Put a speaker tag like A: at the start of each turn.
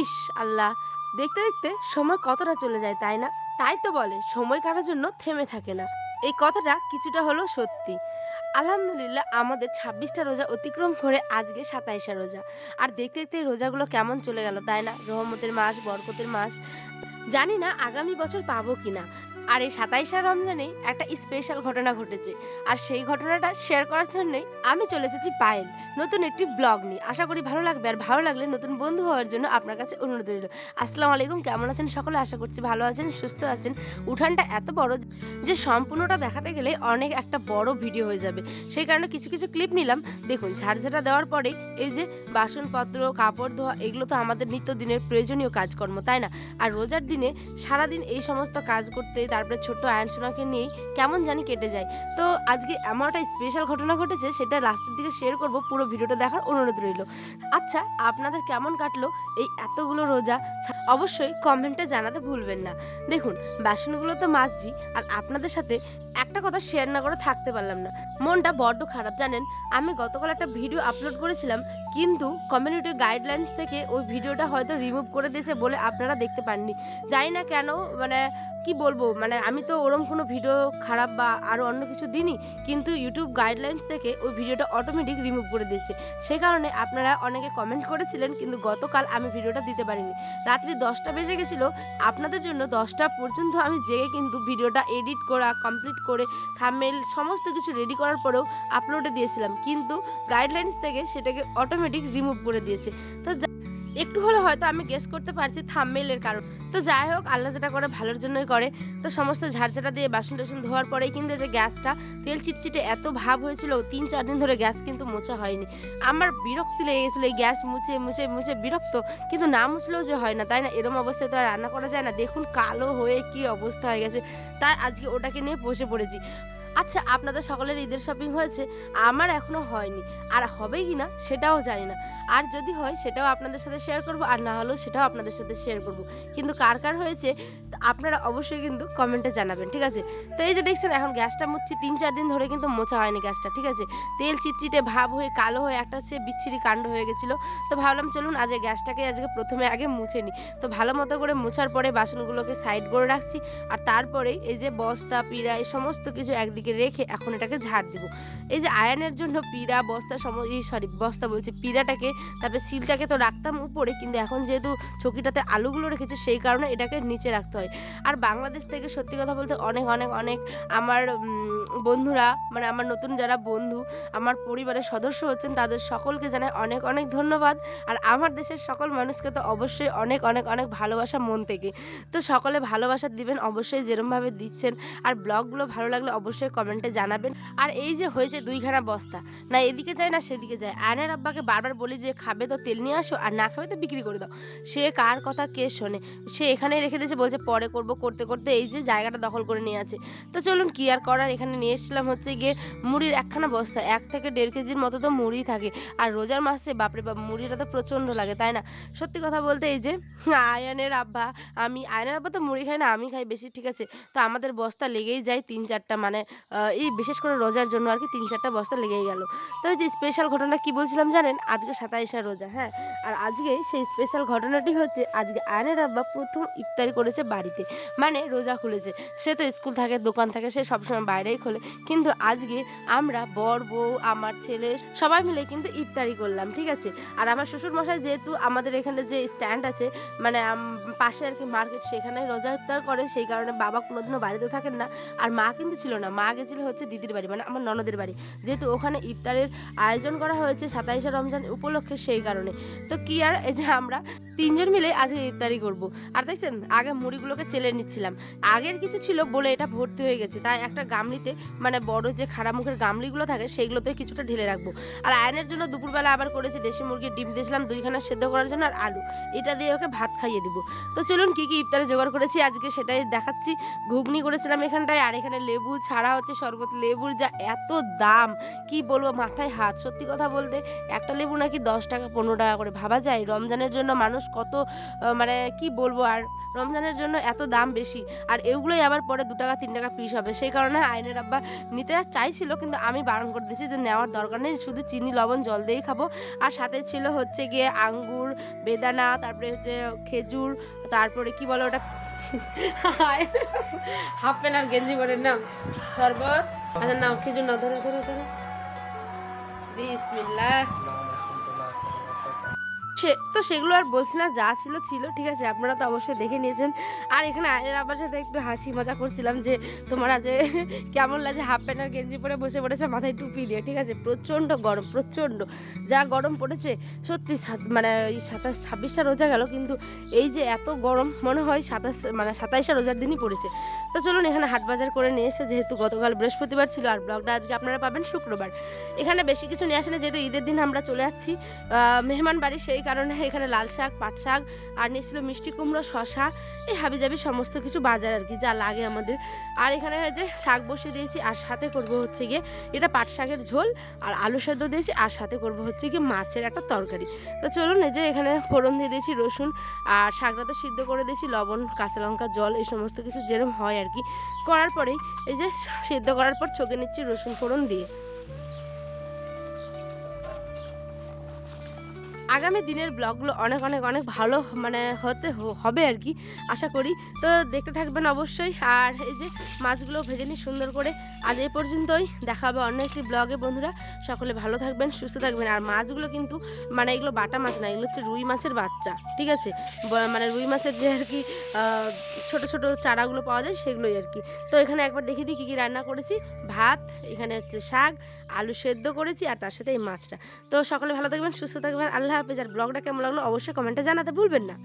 A: ইস আল্লাহ! দেখতে দেখতে সময় কতটা চলে যায়, তাই না? তাই তো বলে সময় কারোর জন্য থেমে থাকে না। এই কথাটা কিছুটা হলেও সত্যি। আলহামদুলিল্লাহ আমাদের ২৬টা রোজা অতিক্রম করে আজকে ২৭শা রোজা। আর দেখতে দেখতে এই রোজাগুলো কেমন চলে গেল, তাই না? রহমতের মাস, বরকতের মাস। জানি না আগামী বছর পাবো কিনা। আর এই ২৭শা রমজানেই একটা স্পেশাল ঘটনা ঘটেছে। আর সেই ঘটনাটা শেয়ার করার জন্যই আমি চলে এসেছি পায়েল নতুন একটি ব্লগ নিয়ে। আশা করি ভালো লাগবে। আর ভালো লাগলে নতুন বন্ধু হওয়ার জন্য আপনার কাছে অনুরোধ রইল। আসসালামু আলাইকুম, কেমন আছেন সকলে? আশা করছি ভালো আছেন, সুস্থ আছেন। উঠানটা এত বড় যে সম্পূর্ণটা দেখাতে গেলে অনেক একটা বড় ভিডিও হয়ে যাবে। সেই কারণে কিছু কিছু ক্লিপ নিলাম। দেখুন ঝাড়ঝাঁটা দেওয়ার পরে এই যে বাসনপত্র, কাপড় ধোয়া, এগুলো তো আমাদের নিত্যদিনের প্রয়োজনীয় কাজকর্ম, তাই না? আর রোজার দিনে সারাদিন এই সমস্ত কাজ করতে, তারপরে ছোট্ট আয়ন সোনাকে নিয়েই কেমন জানি কেটে যায়। তো আজকে এমন একটা স্পেশাল ঘটনা ঘটেছে, সেটা লাস্টের দিকে শেয়ার করব। পুরো ভিডিওটা দেখার অনুরোধ রইল। আচ্ছা, আপনাদের কেমন কাটলো এই এতগুলো রোজা? অবশ্যই কমেন্টে জানাতে ভুলবেন না। দেখুন বাসনগুলো তো মাজছি, আর আপনাদের সাথে একটা কথা শেয়ার না করে থাকতে পারলাম না। মনটা বড্ড খারাপ, জানেন? আমি গতকাল একটা ভিডিও আপলোড করেছিলাম, কিন্তু কমিউনিটি গাইডলাইন্স থেকে ওই ভিডিওটা হয়তো রিমুভ করে দিয়েছে বলে আপনারা দেখতে পাননি। জানি না কেন, মানে কি বলবো, মানে আমি তো ওরম কোনো ভিডিও খারাপ বা আরও অন্য কিছু দিইনি, কিন্তু ইউটিউব গাইডলাইন্স থেকে ওই ভিডিওটা অটোমেটিক রিমুভ করে দিয়েছে। সেই কারণে আপনারা অনেকে কমেন্ট করেছিলেন, কিন্তু গতকাল আমি ভিডিওটা দিতে পারিনি। রাত্রি 10টা বেজে গেছিলো। আপনাদের জন্য 10টা পর্যন্ত আমি জেগে কিন্তু ভিডিওটা এডিট করা কমপ্লিট করে থাম্বনেইল সমস্ত কিছু রেডি করার পরেও আপলোডে দিয়েছিলাম, কিন্তু গাইডলাইন্স থেকে সেটাকে অটোমেটিক রিমুভ করে দিয়েছে। তো একটু হলে হয়তো আমি গেস করতে পারছি থাম্বনেইলের কারণ। তো যাই হোক, আল্লাহ যেটা করে ভালোর জন্যই করে। তো সমস্ত ঝাড়ঝাড়া দিয়ে বাসন টাসন ধোয়ার পরেই কিন্তু যে গ্যাসটা তেল চিটচিটে এত ভাব হয়েছিল, ৩-৪ দিন ধরে গ্যাস কিন্তু মোছা হয়নি। আমার বিরক্তি লেগে গেছিলো এই গ্যাস মুছে মুছে মুছে বিরক্ত, কিন্তু না মুছলেও যে হয় না, তাই না? এরম অবস্থায় তো আর রান্না করা যায় না। দেখুন কালো হয়ে কি অবস্থা হয়ে গেছে। তাই আজকে ওটাকে নিয়ে বসে পড়েছি। আচ্ছা, আপনাদের সকলের ঈদের শপিং হয়েছে? আমার এখনো হয়নি, আর হবে কিনা সেটাও জানি না। আর যদি হয় সেটাও আপনাদের সাথে শেয়ার করব, আর না হলেও সেটাও আপনাদের সাথে শেয়ার করব। কিন্তু কার কার হয়েছে আপনারা অবশ্যই কিন্তু কমেন্টে জানাবেন, ঠিক আছে? তো এই যে দেখছেন এখন গ্যাসটা মুছছি, ৩-৪ দিন ধরে কিন্তু মোছা হয়নি গ্যাসটা, ঠিক আছে? তেল চিটচিটে ভাব হয়ে কালো হয়ে একটা হচ্ছে বিচ্ছিরি কাণ্ড হয়ে গেছিলো। তো ভাবলাম চলুন আজকে গ্যাসটাকে প্রথমে আগে মুছে নিই। তো ভালো মতো করে মোছার পরে বাসনগুলোকে সাইড করে রাখছি, আর তারপরেই এই যে বস্তা, পিঁড়া, এই সমস্ত কিছু একদিকে রেখে এখন এটাকে ঝাড় দিব। এই যে আয়রনের জন্য পিঁড়া, বস্তা বস্তা বলছি, পিঁড়াটাকে তারপরে সিলটাকে তো রাখতাম উপরে, কিন্তু এখন যেহেতু চকিটাতে আলুগুলো রেখেছি সেই কারণে এটাকে নিচে রাখতে হয়। আর বাংলাদেশ থেকে সত্যি কথা বলতে অনেক অনেক অনেক আমার বন্ধুরা, মানে আমার নতুন যারা বন্ধু, আমার পরিবারের সদস্য হচ্ছেন, তাদের সকলকে জানাই অনেক অনেক ধন্যবাদ। আর আমার দেশের সকল মানুষকে তো অবশ্যই অনেক অনেক অনেক ভালোবাসা মন থেকে। তো সকলে ভালোবাসা দিবেন অবশ্যই, যেরমভাবে দিচ্ছেন। আর ব্লগগুলো ভালো লাগলে অবশ্যই কমেন্টে জানাবেন। আর এই যে হয়েছে 2খানা বস্তা, না এদিকে যায় না সেদিকে যায়। আয়নের আব্বাকে বারবার বলি যে খাবে তো তেল নিয়ে আসো, আর না খাবে তো বিক্রি করে দাও। সে কার কথা কে শোনে? সে এখানেই রেখে দিয়েছে, বলছে পরে করব, করতে করতে এই যে জায়গাটা দখল করে নিয়ে আছে। তো চলুন কি আর করার, এখানে নিয়ে এসেছিলাম হচ্ছে গিয়ে মুড়ির একখানা বস্তা, 1 থেকে 1.5 কেজির মতো তো মুড়ি থাকে। আর রোজার মাসে বাপরে বাপ মুড়িটা তো প্রচণ্ড লাগে, তাই না? সত্যি কথা বলতে এই যে আয়নের আব্বা, আয়নের আব্বা তো মুড়ি খায় না, আমি খাই বেশি, ঠিক আছে? তো আমাদের বস্তা লেগেই যায় 3-4টা, মানে এই বিশেষ করে রোজার জন্য আর কি 3-4টা বস্তা লেগেই গেল। তো এই যে স্পেশাল ঘটনা কি বলছিলাম জানেন? আজকে 27শা রোজা, হ্যাঁ। আর আজকে সেই স্পেশাল ঘটনাটি হচ্ছে, আজকে আয়নের আব্বা প্রথম ইফতারি করেছে বাড়িতে, মানে রোজা খুলেছে। সে তো স্কুল থাকে, দোকান থাকে, সে সবসময় বাইরেই খোলে, কিন্তু আজকে আমরা বর বউ, আমার ছেলে সবাই মিলে কিন্তু ইফতারি করলাম, ঠিক আছে? আর আমার শ্বশুর মশাই যেহেতু আমাদের এখানে যে স্ট্যান্ড আছে, মানে পাশে আর কি মার্কেট, সেখানে রোজা ইফতার করে, সেই কারণে বাবা কোনোদিনও বাড়িতে থাকেন না। আর মা কিন্তু ছিল না, মা গেছিল হচ্ছে দিদির বাড়ি, মানে আমার ননদের বাড়ি, যেহেতু ওখানে ইফতারের আয়োজন করা হয়েছে 27শা রমজান উপলক্ষে, সেই কারণে। তো কি আর, এই যে আমরা 3জন মিলে আজকে ইফতারি করব। আর দেখছেন আগে মুড়িগুলোকে চেলে নিচ্ছিলাম, আগের কিছু ছিল বলে এটা ভর্তি হয়ে গেছে, তাই একটা গামলিতে, মানে বড় যে খাড়া মুখের গামলিগুলো থাকে সেইগুলোতে কিছুটা ঢেলে রাখবো। আর আয়নের জন্য দুপুরবেলা আবার করেছি দেশি মুরগির ডিম দিয়েছিলাম 2খানা সেদ্ধ করার জন্য, আর আলু, এটা দিয়ে ওকে ভাত খাইয়ে দিব। তো চলুন কি কি ইফতারে জোগাড় করেছি আজকে সেটাই দেখাচ্ছি। ঘুগনি করেছিলাম এখানটায়, আর এখানে লেবু ছাড়া হচ্ছে শরবত। লেবুর যা এত দাম, কি বলবো, মাথায় হাত। সত্যি কথা বলতে একটা লেবু নাকি 10 টাকা 15 টাকা করে। ভাবা যায় রমজানের জন্য মানুষ কত মানে কি বলবো আর, রমজানের জন্য এত দাম বেশি, আর এগুলোই আবার পরে 2 টাকা 3 টাকা পিস হবে। সেই কারণে আইনের আব্বা নিতে চাইছিল, কিন্তু আমি বারণ করে দিয়েছি যে নেওয়ার দরকার নেই, শুধু চিনি লবণ জল দিয়েই খাবো। আর সাথে ছিল হচ্ছে গিয়ে আঙ্গুর, বেদানা, তারপরে হচ্ছে খেজুর, তারপরে কি বলো ওটা হাফ প্যান্ট আর গেঞ্জি পরে নাও শরবত। আচ্ছা নাও খেজুর নাও, ধরো ধরো ধরো, বিসমিল্লাহ। তো সেগুলো আর বলছি না, যা ছিল ছিল, ঠিক আছে, আপনারা তো অবশ্যই দেখে নিয়েছেন। আর এখানে আয়নের আব্বার সাথে একটু হাসি মজা করছিলাম যে তোমরা যে কেমন লাগে হাফ প্যান্ট আর গেঞ্জি পরে বসে পড়েছে মাথায় টুপি দিয়ে, ঠিক আছে, প্রচণ্ড গরম, প্রচণ্ড যা গরম পড়েছে সত্যি। মানে এই 26টা রোজা গেল, কিন্তু এই যে এত গরম মনে হয় 27 রোজার দিনই পড়েছে। তো চলুন এখানে হাট বাজার করে নিয়ে এসে, যেহেতু গতকাল বৃহস্পতিবার ছিল আর ব্লগটা আজকে আপনারা পাবেন শুক্রবার। এখানে বেশি কিছু নিয়ে আসে না, যেহেতু ঈদের দিন আমরা চলে যাচ্ছি মেহমান বাড়ি, সেই কারণে এখানে লাল শাক, পাট শাক, আর নিয়েছিল মিষ্টি কুমড়ো, শশা, এই হাবিজাবি সমস্ত কিছু বাজার আর কি, যা লাগে আমাদের। আর এখানে যে শাক বসিয়ে দিয়েছি, আর সাথে করব হচ্ছে গিয়ে এটা পাট শাকের ঝোল, আর আলু সেদ্ধ দিয়েছি, আর সাথে করব হচ্ছে গিয়ে মাছের একটা তরকারি। তো চলুন এই যে এখানে ফোড়ন দিয়ে দিয়েছি রসুন, আর শাকটা তো সিদ্ধ করে দিয়েছি, লবণ, কাঁচা লঙ্কা, জল, এই সমস্ত কিছু যেরকম হয় আর কি করার পরেই এই যে সিদ্ধ করার পর ছকে নিচ্ছি রসুন ফোড়ন দিয়ে। আগামী দিনের ব্লগগুলো অনেক অনেক অনেক ভালো মানে হবে আর কি, আশা করি। তো দেখতে থাকবেন অবশ্যই। আর এই যে মাছগুলো ভেজে নিই সুন্দর করে। আজ এই পর্যন্তই, দেখা হবে অন্য একটি ব্লগে বন্ধুরা। সকলে ভালো থাকবেন, সুস্থ থাকবেন। আর মাছগুলো কিন্তু মানে এগুলো বাটা মাছ না, এগুলো হচ্ছে রুই মাছের বাচ্চা, ঠিক আছে, মানে রুই মাছের যে আর কি ছোট ছোট চারাগুলো পাওয়া যায় সেগুলোই আর কি। তো এখানে একবার দেখিয়ে দিই কী কী রান্না করেছি। ভাত, এখানে হচ্ছে শাক, আলু সেদ্ধ করেছি, আর তার সাথে এই মাছটা। তো সকলে ভালো থাকবেন, সুস্থ থাকবেন, আল্লাহ হাফেজ। আর ব্লগটা কেমন লাগলো অবশ্যই কমেন্টে জানাতে ভুলবেন না।